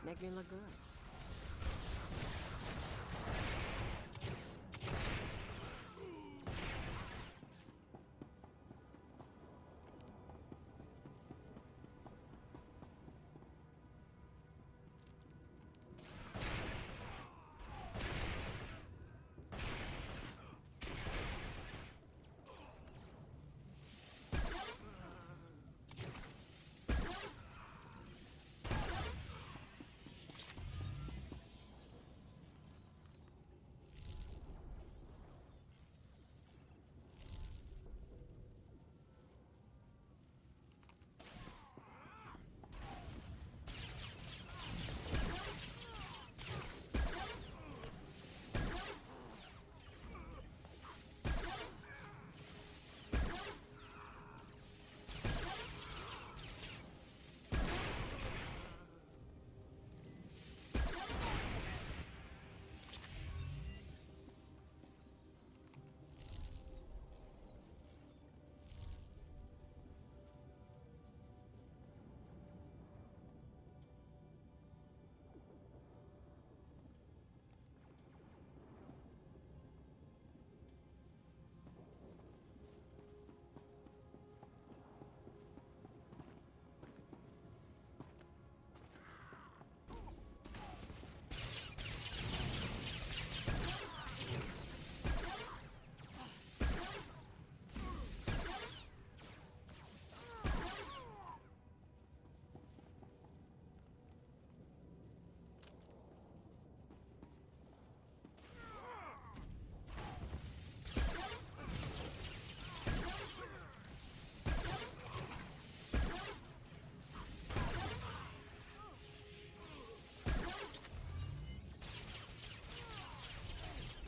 Make me look good.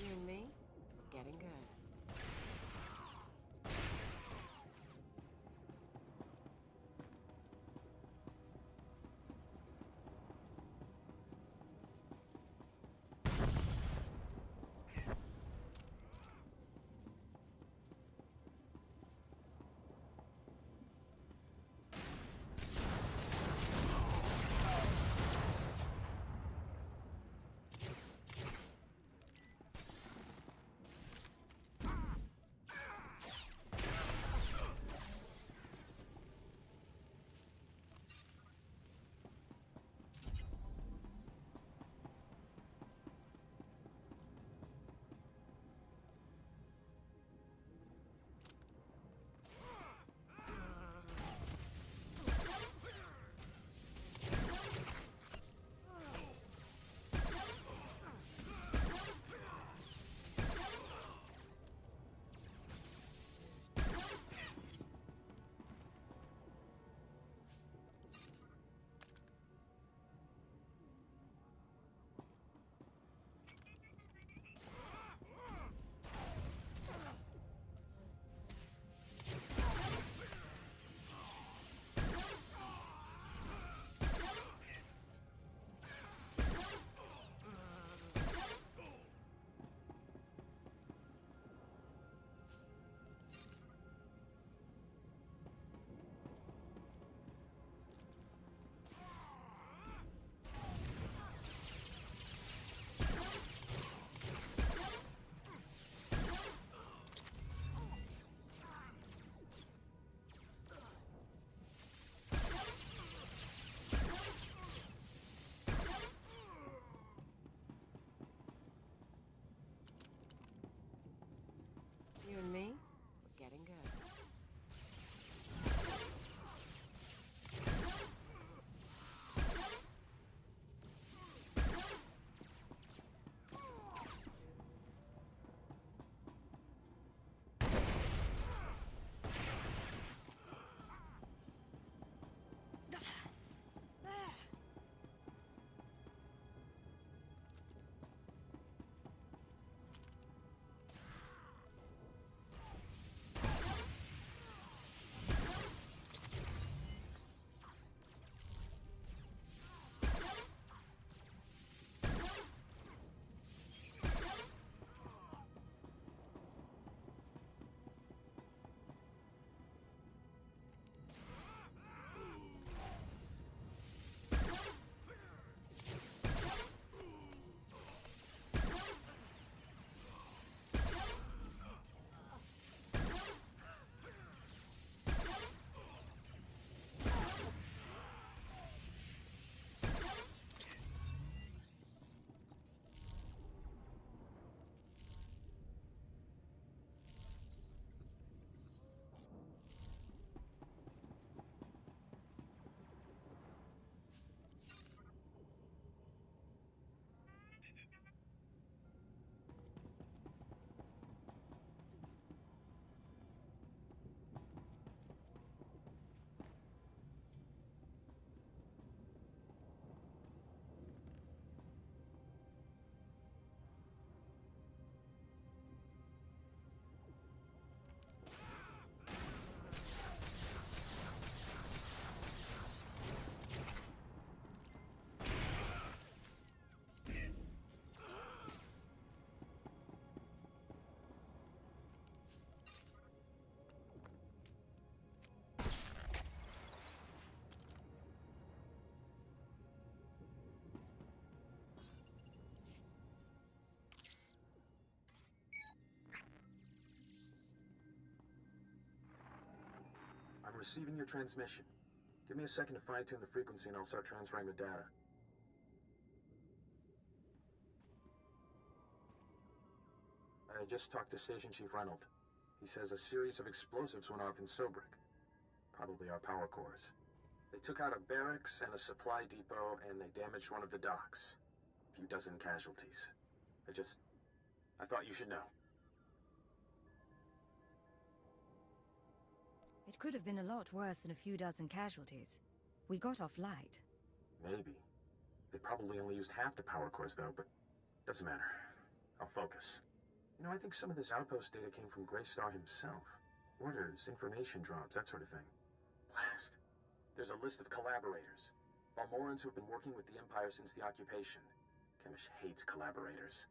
You and me, getting good. You and me, we're getting good. receiving your transmission. Give me a second to fine-tune the frequency and I'll start transferring the data. I just talked to Station Chief Reynolds. He says a series of explosives went off in Sobrik. Probably our power cores. They took out a barracks and a supply depot and they damaged one of the docks. A few dozen casualties. I thought you should know. It could have been a lot worse than a few dozen casualties. We got off light. Maybe. They probably only used half the power cores though, but doesn't matter. I'll focus. You know, I think some of this outpost data came from Greystar himself. Orders, information drops, that sort of thing. Blast. There's a list of collaborators. Balmorans who've been working with the Empire since the occupation. Chemish hates collaborators.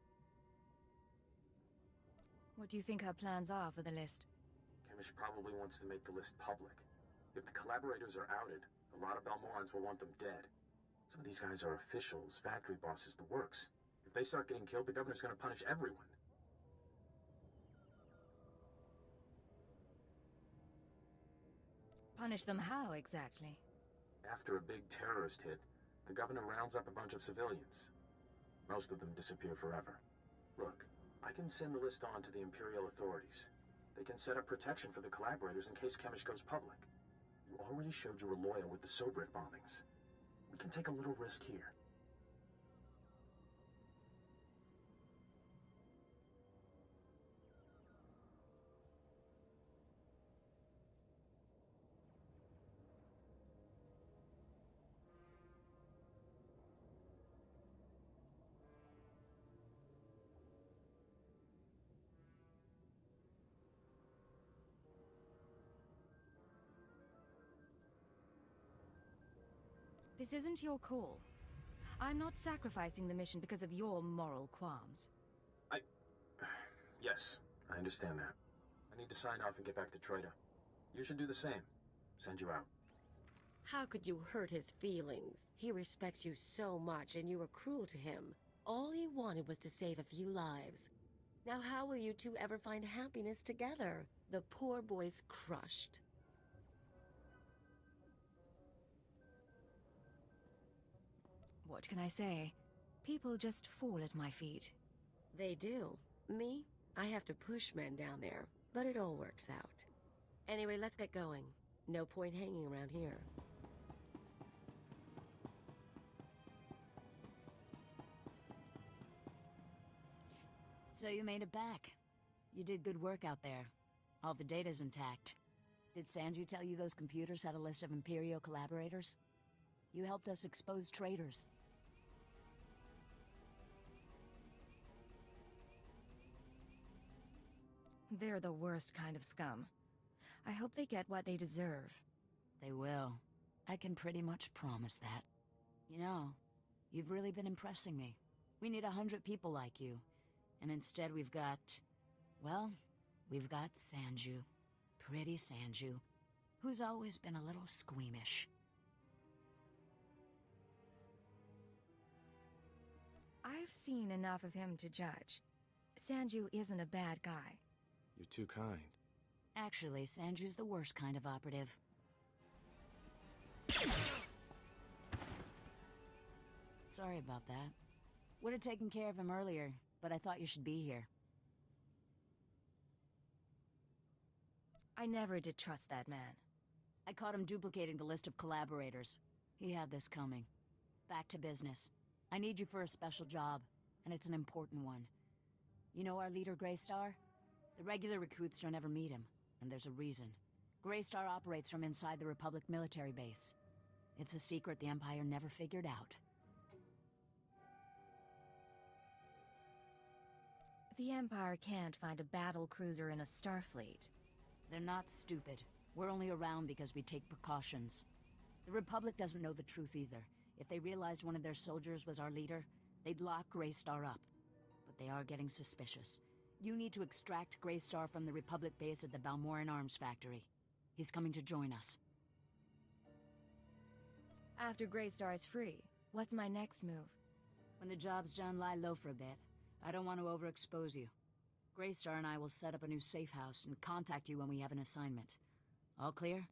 What do you think her plans are for the list? Chemish probably wants to make the list public. If the collaborators are outed, a lot of Balmorans will want them dead. Some of these guys are officials, factory bosses, the works. If they start getting killed, the governor's gonna punish everyone. Punish them how, exactly? After a big terrorist hit, the governor rounds up a bunch of civilians. Most of them disappear forever. Look, I can send the list on to the Imperial authorities. They can set up protection for the collaborators in case Chemish goes public. You already showed you were loyal with the Sobrik bombings. We can take a little risk here. This isn't your call. I'm not sacrificing the mission because of your moral qualms. Yes, I understand that. I need to sign off and get back to Troida. You should do the same. Send you out. How could you hurt his feelings? He respects you so much and you were cruel to him. All he wanted was to save a few lives. Now how will you two ever find happiness together? The poor boy's crushed. What can I say? People just fall at my feet. They do. Me? I have to push men down there, but it all works out. Anyway, let's get going. No point hanging around here. So you made it back. You did good work out there. All the data's intact. Did Sanju tell you those computers had a list of Imperial collaborators? You helped us expose traitors. They're the worst kind of scum. I hope they get what they deserve. They will. I can pretty much promise that. You know, you've really been impressing me. We need 100 people like you. And instead we've got... well, we've got Sanju. Pretty Sanju. Who's always been a little squeamish. I've seen enough of him to judge. Sanju isn't a bad guy. You're too kind. Actually, Sanju's the worst kind of operative. Sorry about that. Would have taken care of him earlier, but I thought you should be here. I never did trust that man. I caught him duplicating the list of collaborators. He had this coming. Back to business. I need you for a special job, and it's an important one. You know our leader, Greystar? The regular recruits don't ever meet him, and there's a reason. Greystar operates from inside the Republic military base. It's a secret the Empire never figured out. The Empire can't find a battle cruiser in a Starfleet. They're not stupid. We're only around because we take precautions. The Republic doesn't know the truth either. If they realized one of their soldiers was our leader, they'd lock Greystar up. But they are getting suspicious. You need to extract Greystar from the Republic base at the Balmora Arms Factory. He's coming to join us. After Greystar is free, what's my next move? When the job's done, lie low for a bit. I don't want to overexpose you. Greystar and I will set up a new safe house and contact you when we have an assignment. All clear?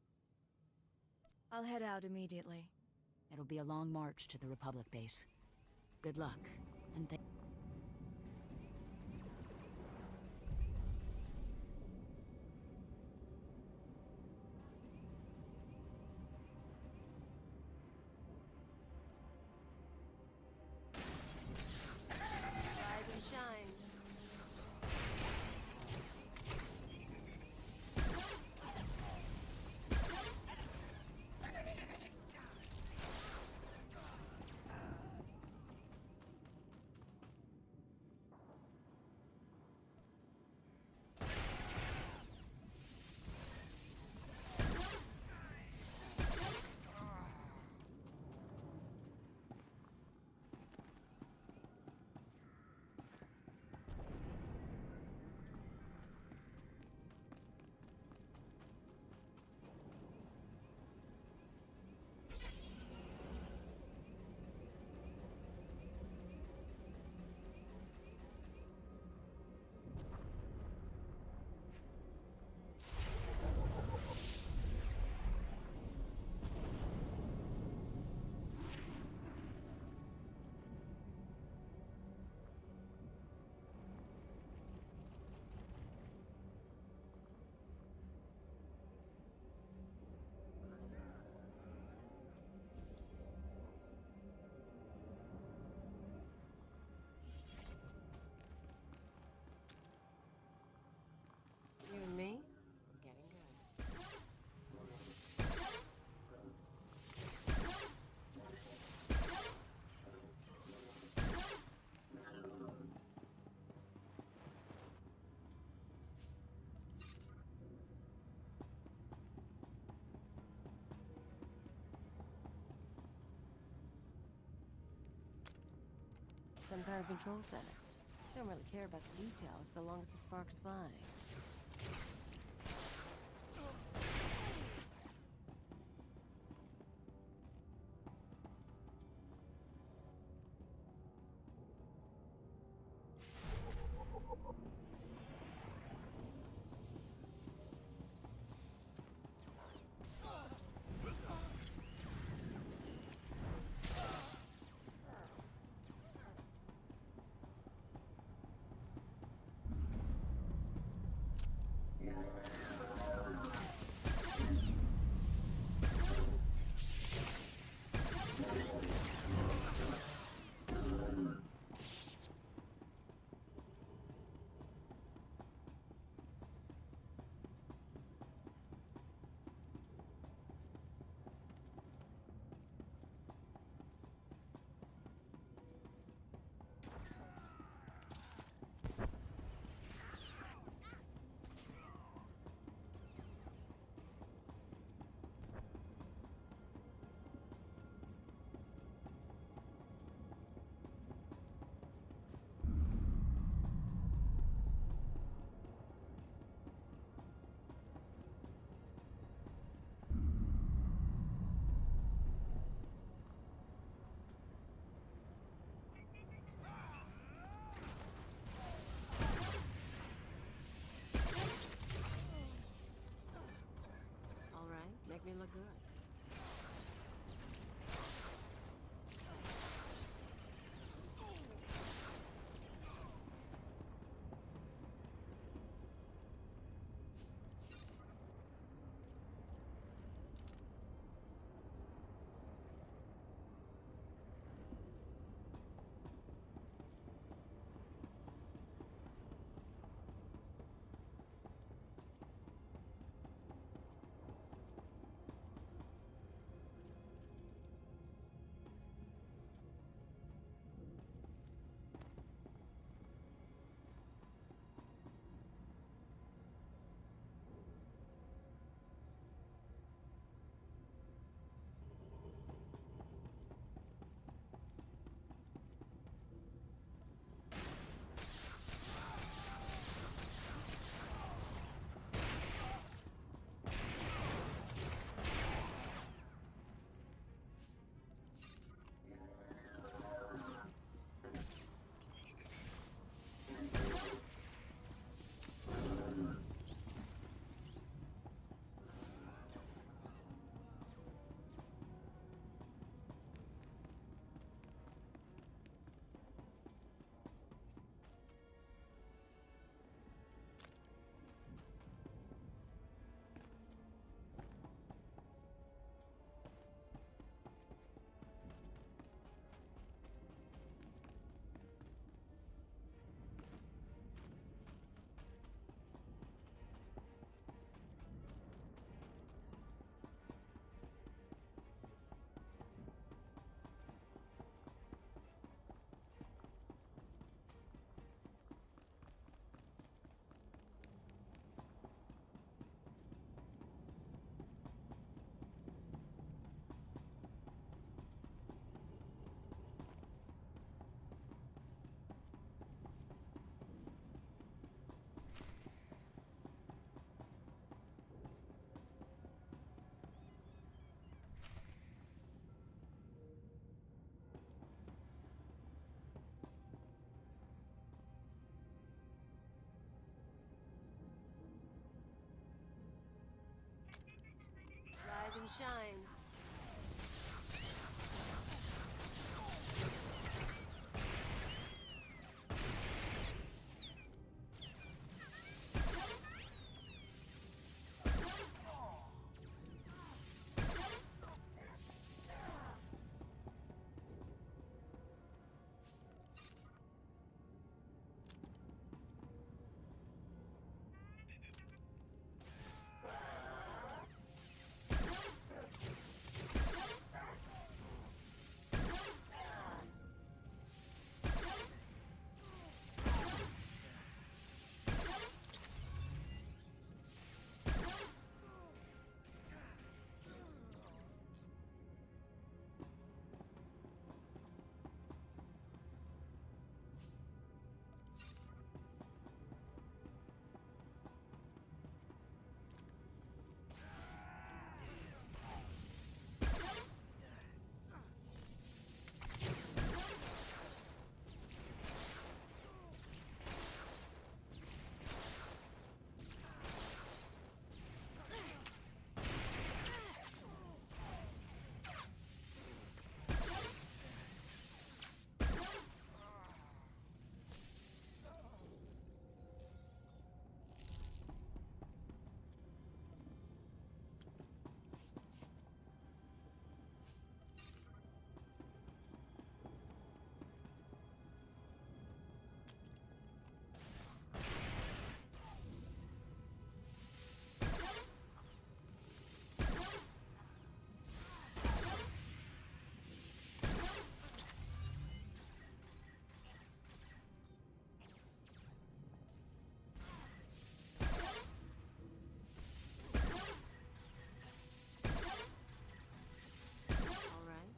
I'll head out immediately. It'll be a long march to the Republic base. Good luck, and thank Rise and shine. You and me? Getting good. Some kind of control center. Don't really care about the details so long as the sparks fly. Make me look good. shine.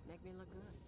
Make me look good.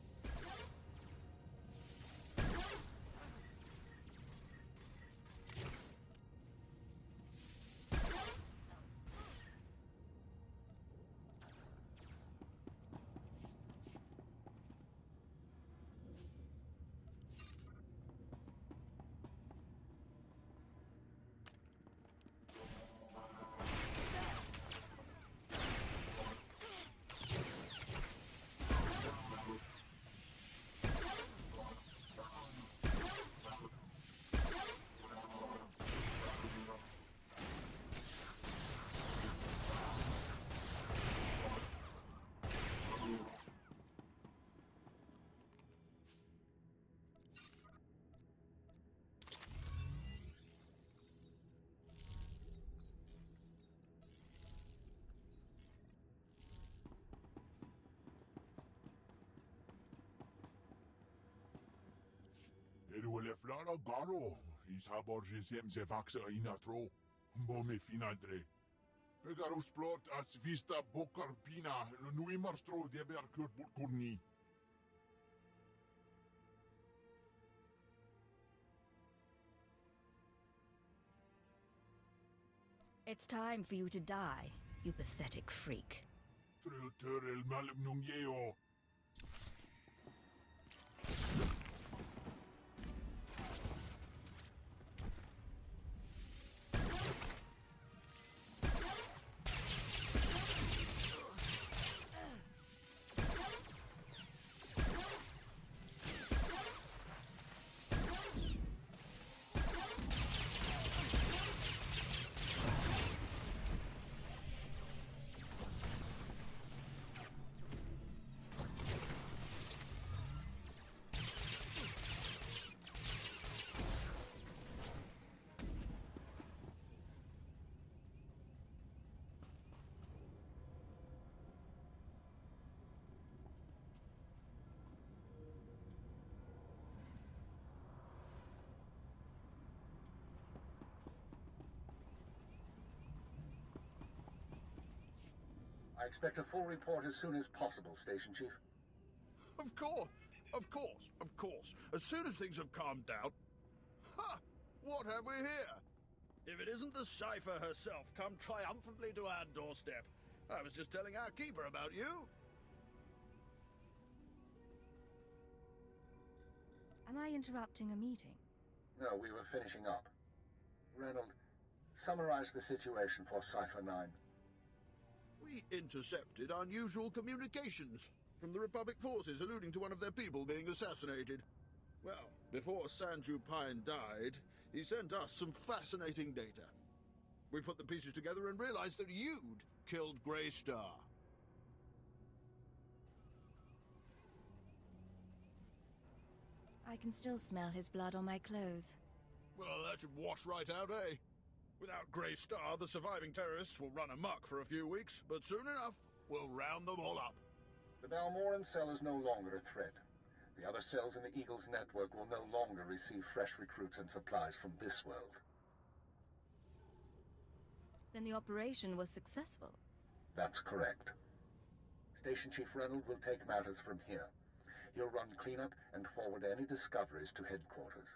Ele flora garo, isaborgesem se vaxa inatro, bome finadre. Pegarus plot as vista bocarpina, nuimarstro deberkur burkurni. It's time for you to die, you pathetic freak. Tril malumnungeo. I expect a full report as soon as possible, Station Chief. Of course, of course, of course. As soon as things have calmed down... Ha! What have we here? If it isn't the Cipher herself come triumphantly to our doorstep. I was just telling our keeper about you. Am I interrupting a meeting? No, we were finishing up. Reynold, summarize the situation for Cipher 9. We intercepted unusual communications from the Republic forces alluding to one of their people being assassinated. Well, before Sanju Pine died, he sent us some fascinating data. We put the pieces together and realized that you'd killed Grey Star. I can still smell his blood on my clothes. Well, that should wash right out, eh? Without Grey Star, the surviving terrorists will run amok for a few weeks, but soon enough, we'll round them all up. The Balmoran cell is no longer a threat. The other cells in the Eagle's network will no longer receive fresh recruits and supplies from this world. Then the operation was successful. That's correct. Station Chief Reynolds will take matters from here. He'll run cleanup and forward any discoveries to headquarters.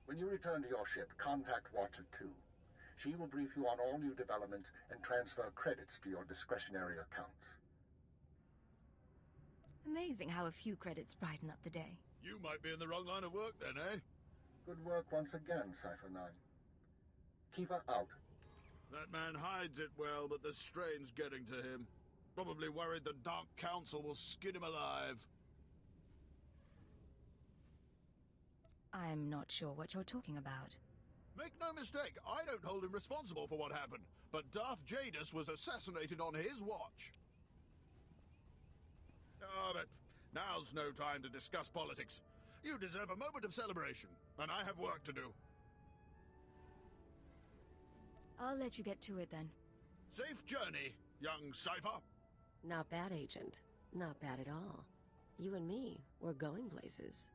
When you return to your ship, contact Watcher 2. She will brief you on all new developments and transfer credits to your discretionary accounts. Amazing how a few credits brighten up the day. You might be in the wrong line of work then, eh? Good work once again, Cypher 9. Keep her out. That man hides it well, but the strain's getting to him. Probably worried the Dark Council will skin him alive. I'm not sure what you're talking about. Make no mistake, I don't hold him responsible for what happened, but Darth Jadis was assassinated on his watch. Oh, but now's no time to discuss politics. You deserve a moment of celebration, and I have work to do. I'll let you get to it then. Safe journey, young Cypher. Not bad, Agent. Not bad at all. You and me, we're going places.